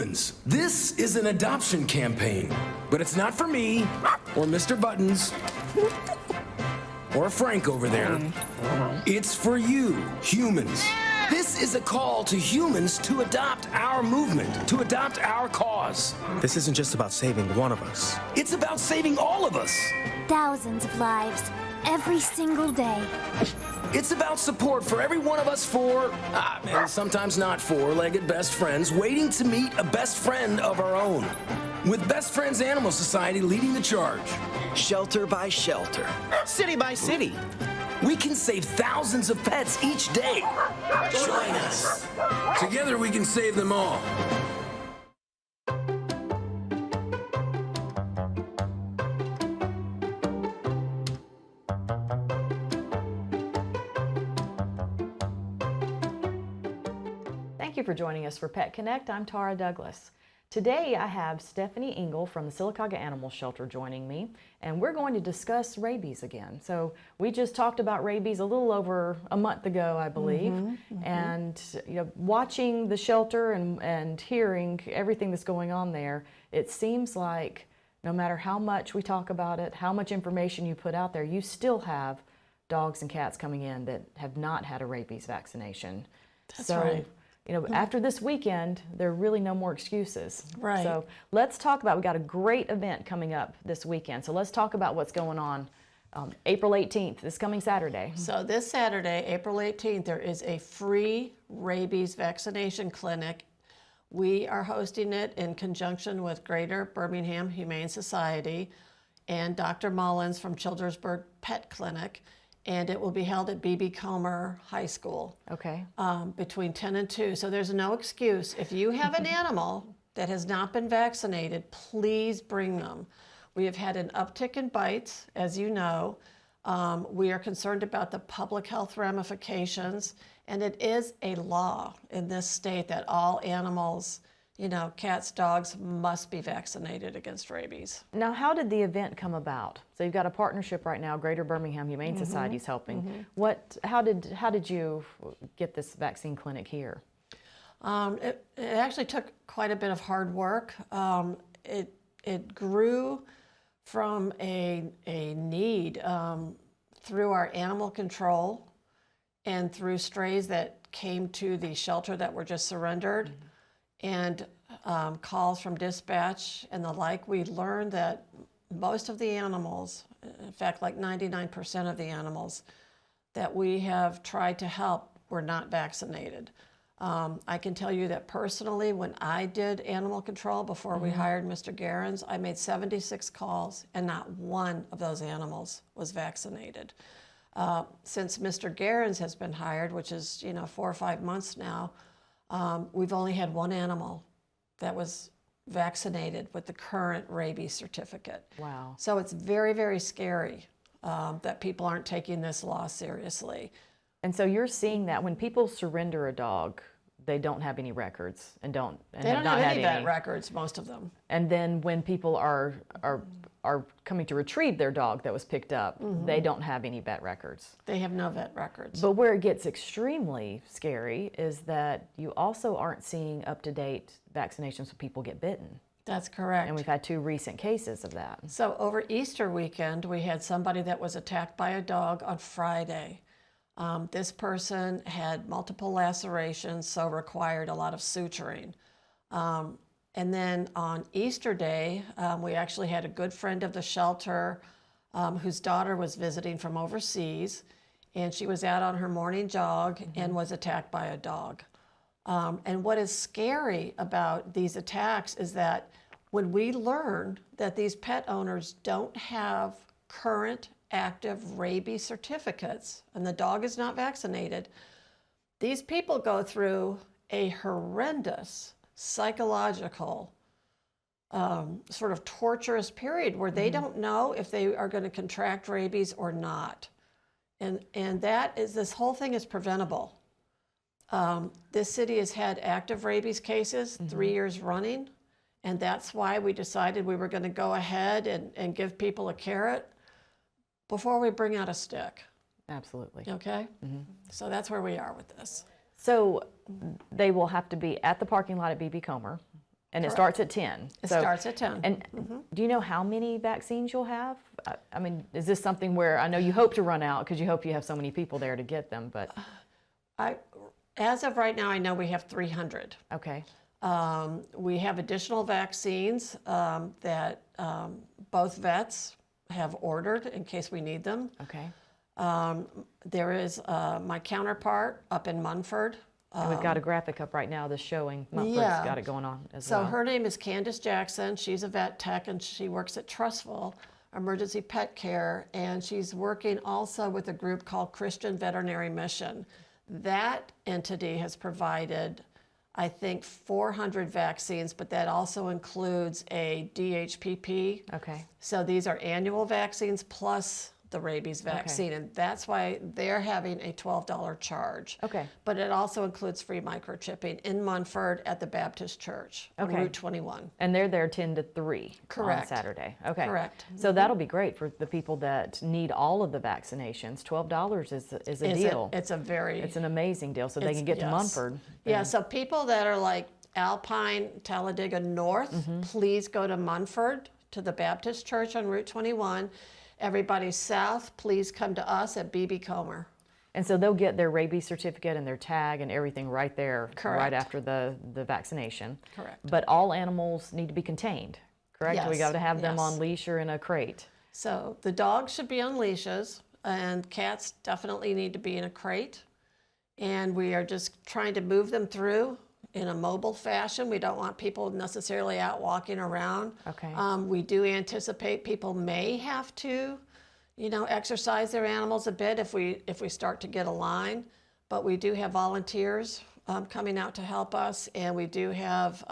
Humans, this is an adoption campaign, but it's not for me or Mr. Buttons or Frank over there. It's for you, humans. This is a call to humans to adopt our movement, to adopt our cause. This isn't just about saving one of us. It's about saving all of us. Thousands of lives, every single day. It's about support for every one of us four, and sometimes not four-legged best friends, waiting to meet a best friend of our own. With Best Friends Animal Society leading the charge. Shelter by shelter, city by city. We can save thousands of pets each day. Join us. Together we can save them all. Thank you for joining us for Pet Connect. I'm Tara Douglas. Today I have Stephanie Engel from the Sylacauga Animal Shelter joining me, and we're going to discuss rabies again. So we just talked about rabies a little over a month ago, I believe, and watching the shelter and hearing everything that's going on there, it seems like no matter how much we talk about it, how much information you put out there, you still have dogs and cats coming in that have not had a rabies vaccination. That's right. After this weekend, there are really no more excuses. Right. So let's talk about, we got a great event coming up this weekend. So let's talk about what's going on April 18th, this coming Saturday. So this Saturday, April 18th, there is a free rabies vaccination clinic. We are hosting it in conjunction with Greater Birmingham Humane Society and Dr. Mullins from Childersburg Pet Clinic. And it will be held at B.B. Comer High School. Okay. Between 10 and 2. So there's no excuse. If you have an animal that has not been vaccinated, please bring them. We have had an uptick in bites, as you know. We are concerned about the public health ramifications, and it is a law in this state that all animals, cats, dogs, must be vaccinated against rabies. Now, how did the event come about? So you've got a partnership right now, Greater Birmingham Humane Society is helping. How did you get this vaccine clinic here? It actually took quite a bit of hard work. It grew from a need through our animal control and through strays that came to the shelter that were just surrendered. And calls from dispatch and the like. We learned that most of the animals, in fact, like 99% of the animals that we have tried to help were not vaccinated. I can tell you that personally, when I did animal control before we hired Mr. Garens, I made 76 calls and not one of those animals was vaccinated. Since Mr. Garens has been hired, which is 4 or 5 months now, we've only had one animal that was vaccinated with the current rabies certificate. Wow. So it's very, very scary that people aren't taking this law seriously. And so you're seeing that when people surrender a dog, they don't have any records and They have don't not have had any vet records, most of them. And then when people are coming to retrieve their dog that was picked up, they don't have any vet records. They have no vet records. But where it gets extremely scary is that you also aren't seeing up-to-date vaccinations when people get bitten. That's correct. And we've had 2 recent cases of that. So over Easter weekend, we had somebody that was attacked by a dog on Friday. This person had multiple lacerations, so required a lot of suturing. And then on Easter Day, we actually had a good friend of the shelter whose daughter was visiting from overseas, and she was out on her morning jog and was attacked by a dog. And what is scary about these attacks is that when we learn that these pet owners don't have current active rabies certificates and the dog is not vaccinated, these people go through a horrendous psychological sort of torturous period where they don't know if they are going to contract rabies or not. And this whole thing is preventable. This city has had active rabies cases 3 years running, and that's why we decided we were going to go ahead and give people a carrot before we bring out a stick. Absolutely. Okay? So that's where we are with this. So they will have to be at the parking lot at B.B. Comer, And it starts at 10. It starts at 10. And do you know how many vaccines you'll have? I mean, is this something where I know you hope to run out because you hope you have so many people there to get them, but As of right now, I know we have 300. okay. We have additional vaccines that both vets have ordered in case we need them. Okay. There is my counterpart up in Munford. And we've got a graphic up right now that's showing Mumford's Yeah. got it going on as So well. her name is Candace Jackson. She's a vet tech and she works at Trustful Emergency Pet Care, and she's working also with a group called Christian Veterinary Mission. That entity has provided, I think, 400 vaccines, but that also includes a DHPP. Okay. So these are annual vaccines plus the rabies vaccine, and that's why they're having a $12 charge. Okay. But it also includes free microchipping in Munford at the Baptist Church on Okay. Route 21. And they're there 10 to 3 on Correct. Saturday. Okay. Correct. So that'll be great for the people that need all of the vaccinations. $12 is a deal. It's a very It's an amazing deal, so they It's- can get to yes. Munford. Yeah, so people that are like Alpine, Talladega North, please go to Munford to the Baptist Church on Route 21. Everybody south, please come to us at BB Comer. And so they'll get their rabies certificate and their tag and everything right there, right Correct. after the vaccination. Correct. But all animals need to be contained, correct? We Yes, got to have them yes. on leash or in a crate. So the dogs should be on leashes, and cats definitely need to be in a crate. And we are just trying to move them through in a mobile fashion. We don't want people necessarily out walking around. Okay. We do anticipate people may have to, exercise their animals a bit if we start to get a line. But we do have volunteers coming out to help us, and we do have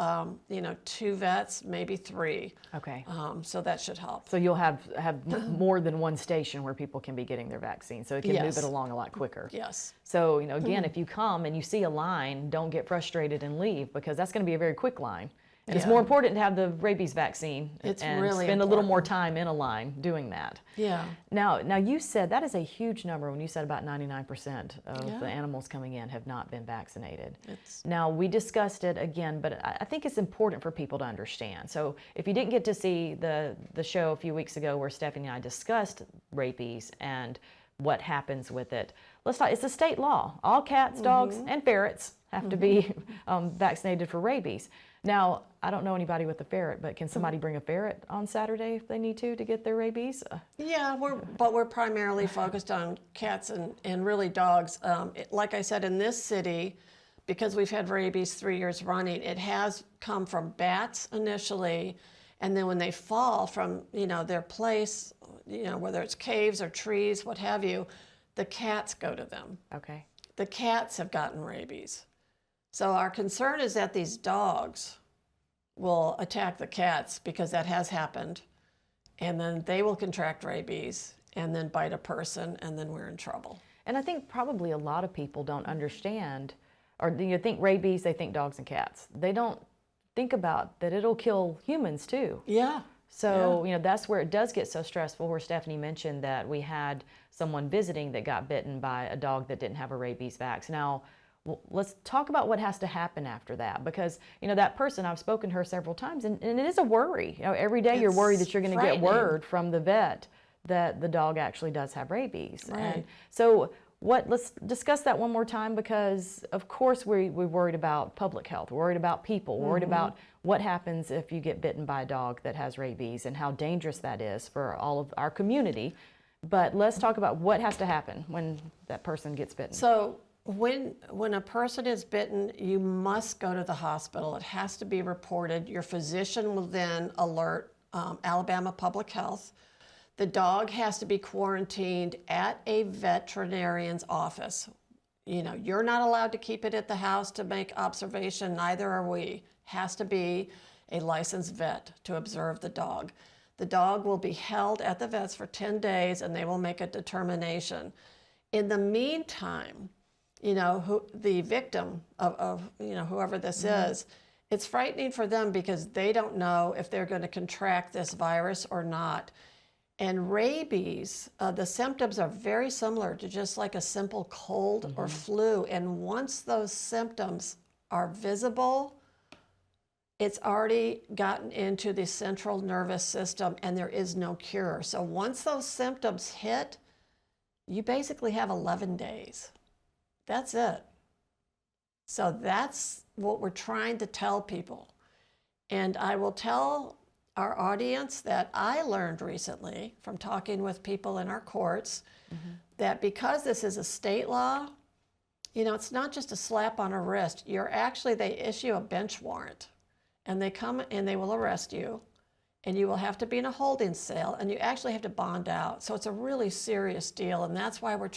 2 vets, maybe 3. Okay. So that should help. So you'll have more than one station where people can be getting their vaccine, so it can move Yes. it along a lot quicker. Yes. So, again, if you come and you see a line, don't get frustrated and leave, because that's going to be a very quick line. And it's Yeah. more important to have the rabies vaccine It's and really spend a little more important. time in a line doing that. Yeah. Now you said that is a huge number when you said about 99% of Yeah. the animals coming in have not been vaccinated. It's- Now, we discussed it again, but I think it's important for people to understand. So if you didn't get to see the show a few weeks ago where Stephanie and I discussed rabies and what happens with it, let's talk. It's a state law. All cats, dogs, and ferrets have to be vaccinated for rabies. Now, I don't know anybody with a ferret, but can somebody bring a ferret on Saturday if they need to get their rabies? Yeah, we're primarily focused on cats and really dogs. Like I said, in this city, because we've had rabies 3 years running, it has come from bats initially, and then when they fall from their place, whether it's caves or trees, what have you, the cats go to them. Okay. The cats have gotten rabies. So our concern is that these dogs will attack the cats, because that has happened, and then they will contract rabies and then bite a person, and then we're in trouble. And I think probably a lot of people don't understand, or think rabies, they think dogs and cats. They don't think about that it'll kill humans too. Yeah. So, that's where it does get so stressful, where Stephanie mentioned that we had someone visiting that got bitten by a dog that didn't have a rabies vax. Now, let's talk about what has to happen after that, because, that person, I've spoken to her several times, and it is a worry. Every day you're worried that you're going to get word from the vet that the dog actually does have rabies. Right. And so let's discuss that one more time, because of course we're worried about public health, we're worried about people, we're worried about what happens if you get bitten by a dog that has rabies and how dangerous that is for all of our community. But let's talk about what has to happen when that person gets bitten. So when a person is bitten, you must go to the hospital. It has to be reported. Your physician will then alert Alabama Public Health. The dog has to be quarantined at a veterinarian's office. You're not allowed to keep it at the house to make observation, neither are we. Has to be a licensed vet to observe the dog. The dog will be held at the vet's for 10 days, and they will make a determination. In the meantime, the victim of whoever this is, it's frightening for them, because they don't know if they're going to contract this virus or not. And rabies, the symptoms are very similar to just like a simple cold or flu. And once those symptoms are visible, it's already gotten into the central nervous system and there is no cure. So once those symptoms hit, you basically have 11 days. That's it. So that's what we're trying to tell people. And I will tell our audience that I learned recently from talking with people in our courts that because this is a state law, you know, it's not just a slap on a wrist. They issue a bench warrant and they come and they will arrest you and you will have to be in a holding cell and you actually have to bond out. So it's a really serious deal, and that's why we're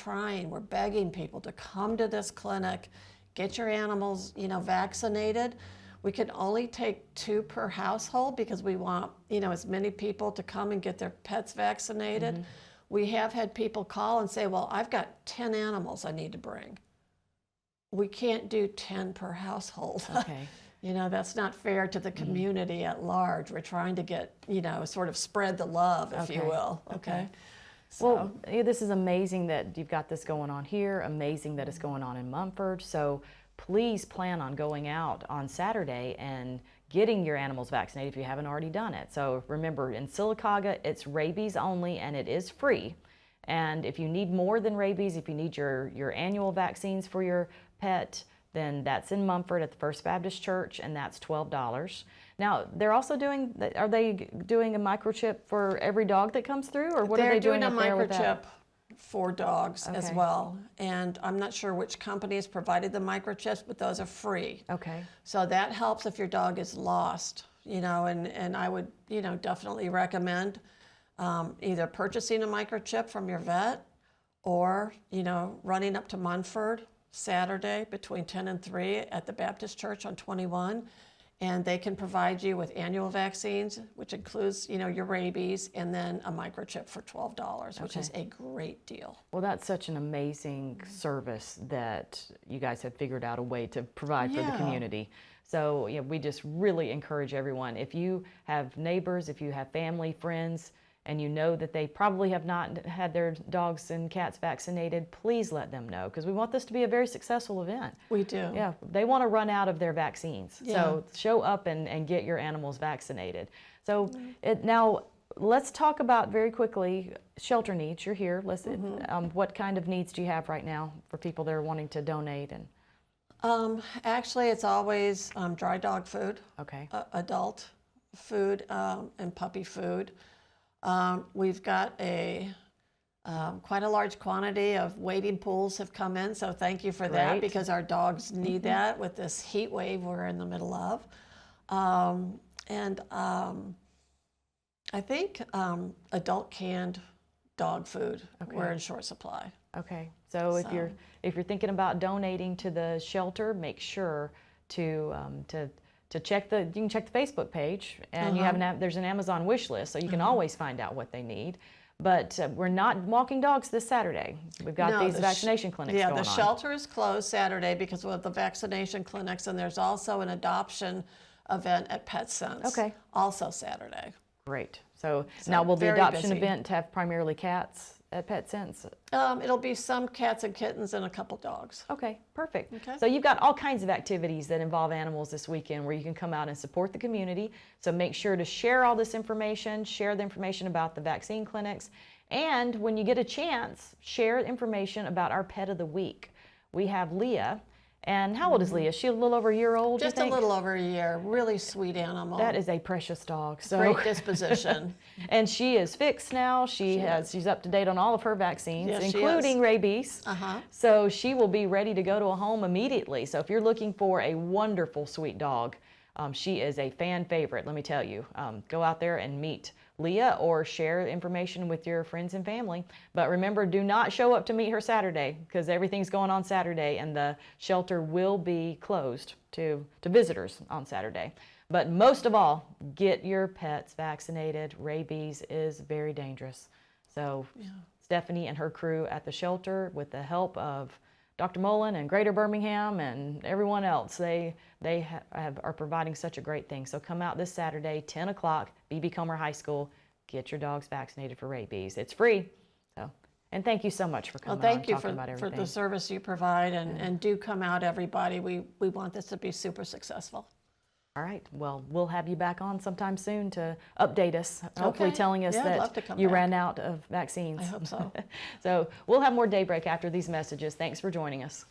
begging people to come to this clinic, get your animals, you know, vaccinated. We can only take 2 per household because we want, you know, as many people to come and get their pets vaccinated. We have had people call and say, well, I've got 10 animals I need to bring. We can't do 10 per household. Okay. You know, that's not fair to the community at large. We're trying to get, you know, sort of spread the love, if you Okay. will. Okay. Well, this is amazing that you've got this going on here, amazing that it's going on in Mumford. So please plan on going out on Saturday and getting your animals vaccinated if you haven't already done it. So remember, in Sylacauga, it's rabies only and it is free. And if you need more than rabies, if you need your annual vaccines for your pet, then that's in Mumford at the First Baptist Church, and that's $12. Now, they're also are they doing a microchip for every dog that comes through, or what are they doing They're up doing there a with that? microchip for dogs as Okay. well. And I'm not sure which company has provided the microchips, but those are free. Okay. So that helps if your dog is lost, you know, and I would, you know, definitely recommend either purchasing a microchip from your vet or, you know, running up to Munford Saturday between 10 and 3 at the Baptist Church on 21. And they can provide you with annual vaccines, which includes, you know, your rabies, and then a microchip for $12, which is a great deal. Well, that's such an amazing service that you guys have figured out a way to provide for the Yeah. community. So, you know, we just really encourage everyone. If you have neighbors, if you have family, friends, and you know that they probably have not had their dogs and cats vaccinated, please let them know, because we want this to be a very successful event. We do. Yeah, they want to run out of their vaccines. Yeah. So show up and get your animals vaccinated. So now let's talk about very quickly shelter needs. You're here. What kind of needs do you have right now for people that are wanting to donate? And Actually, it's always dry dog food, okay, adult food, and puppy food. We've got quite a large quantity of wading pools have come in, so thank you for that, Great. because our dogs need that with this heat wave we're in the middle of. I think adult canned dog food we're in short supply. okay. So if you're thinking about donating to the shelter, make sure to check you can check the Facebook page, and you have there's an Amazon wish list, so you can always find out what they need. But we're not walking dogs this Saturday. We've got these vaccination clinics going on. Yeah, the shelter is closed Saturday because of the vaccination clinics, and there's also an adoption event at PetSense. Okay. Also Saturday. Great. So now will the very adoption busy. event have primarily cats at PetSense? It'll be some cats and kittens and a couple dogs. Okay, perfect. Okay. So you've got all kinds of activities that involve animals this weekend where you can come out and support the community. So make sure to share all this information, share the information about the vaccine clinics, and when you get a chance, share information about our Pet of the Week. We have Leah, and how old is Leah? Is she a little over a year old, Just you a think? little over a year. Really sweet animal. That is a precious dog. So great disposition. and she is fixed now. She's up to date on all of her vaccines, Yes, she including is. rabies. Uh-huh. So she will be ready to go to a home immediately. So if you're looking for a wonderful, sweet dog, she is a fan favorite, let me tell you. Go out there and meet Leah or share information with your friends and family. But remember, do not show up to meet her Saturday, because everything's going on Saturday and the shelter will be closed to visitors on Saturday. But most of all, get your pets vaccinated. Rabies is very dangerous. So Stephanie and her crew at the shelter, with the help of Dr. Mullen and Greater Birmingham and everyone else, they are providing such a great thing. So come out this Saturday, 10 o'clock, B.B. Comer High School. Get your dogs vaccinated for rabies. It's free. So, and thank you so much for coming Well, thank on you and talking about for everything. the service you provide, and do come out, everybody. We want this to be super successful. All right. Well, we'll have you back on sometime soon to update us, hopefully Okay. telling us Yeah, I'd love to that come you back. ran out of vaccines. I hope so. So we'll have more Daybreak after these messages. Thanks for joining us.